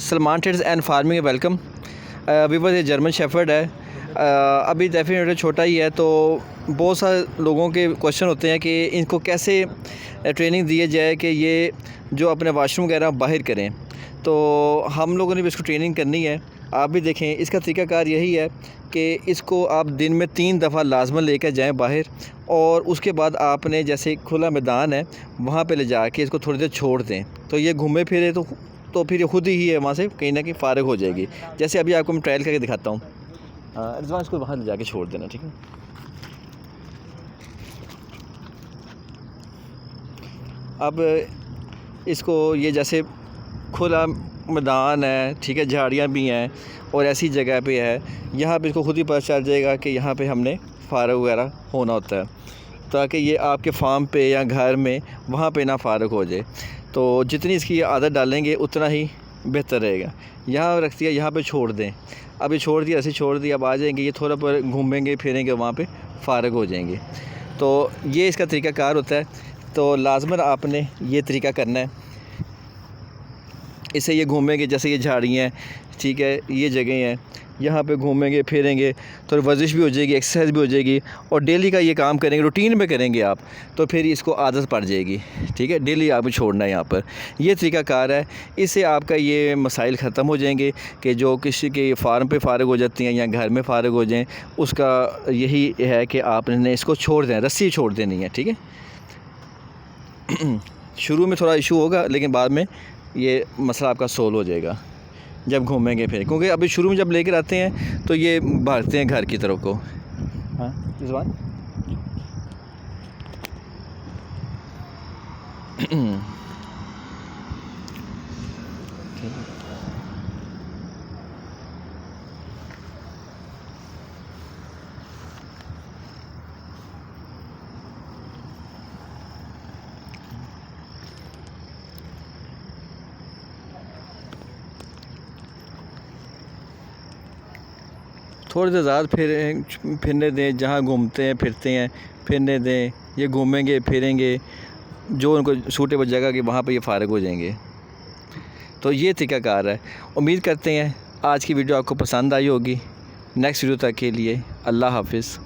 Salman trades and farming welcome. Viewer ये German shepherd है। अभी डेफिनेटली छोटा ही है, तो बहुत सारे लोगों के क्वेश्चन होते हैं कि इनको कैसे ट्रेनिंग दी जाए कि ये जो अपने वाशरूम वगैरह बाहर करें। तो हम लोगों ने भी इसको ट्रेनिंग करनी है। आप भी देखें, इसका तरीक़ाकार यही है कि इसको आप दिन में 3 दफ़ा लाजमन लेकर जाएं बाहर, और उसके बाद आपने जैसे खुला मैदान है वहाँ पे ले जाके इसको थोड़ी देर छोड़ दें, तो ये घूमे फिरे तो फिर ये खुद ही है वहाँ से कहीं ना कहीं फ़ारिग हो जाएगी। जैसे अभी आपको मैं ट्रायल करके दिखाता हूँ। रिजवान, इसको वहाँ ले जाके छोड़ देना, ठीक है। अब इसको ये जैसे खुला मैदान है, ठीक है, झाड़ियाँ भी हैं और ऐसी जगह पे है, यहाँ पे इसको खुद ही पता चल जाएगा कि यहाँ पे हमने फ़ारिग वगैरह होना होता है, ताकि ये आपके फार्म पे या घर में वहाँ पे ना फ़ारिग हो जाए। तो जितनी इसकी आदत डालेंगे उतना ही बेहतर रहेगा। यहाँ रख दिया, यहाँ पे छोड़ दें, अभी छोड़ दिया, ऐसे छोड़ दिया, अब आ जाएंगे, ये थोड़ा पर घूमेंगे फिरेंगे, वहाँ पे फ़ारिग हो जाएंगे। तो ये इसका तरीक़ाकार होता है। तो लाजमन आपने ये तरीका करना है। इससे ये घूमेंगे, जैसे ये झाड़ियाँ हैं, ठीक है, ये जगह हैं, यहाँ पे घूमेंगे फिरेंगे तो वर्जिश भी हो जाएगी, एक्सरसाइज भी हो जाएगी, और डेली का ये काम करेंगे, रूटीन में करेंगे आप, तो फिर इसको आदत पड़ जाएगी, ठीक है। डेली आपको छोड़ना है यहाँ पर, ये तरीक़ाकार है। इससे आपका ये मसाइल ख़त्म हो जाएंगे कि जो किसी के फार्म पे फ़ारिग हो जाती हैं या घर में फ़ारिग हो जाएँ, उसका यही है कि आपने इसको छोड़ दें, रस्सी छोड़ देनी है, ठीक है। शुरू में थोड़ा इशू होगा, लेकिन बाद में ये मसला आपका सोल्व हो जाएगा जब घूमेंगे फिर, क्योंकि अभी शुरू में जब लेकर आते हैं तो ये भागते हैं घर की तरफ को। हाँ, इस बात थोड़ी देर ज़्यादा फिरने दें, जहाँ घूमते हैं फिरते हैं फिरने दें, ये घूमेंगे फिरेंगे, जो उनको सूटेबल जगह की वहाँ पे ये फ़ारिग हो जाएंगे। तो ये तरीक़ाकार है। उम्मीद करते हैं आज की वीडियो आपको पसंद आई होगी। नेक्स्ट वीडियो तक के लिए अल्लाह हाफ़िज़।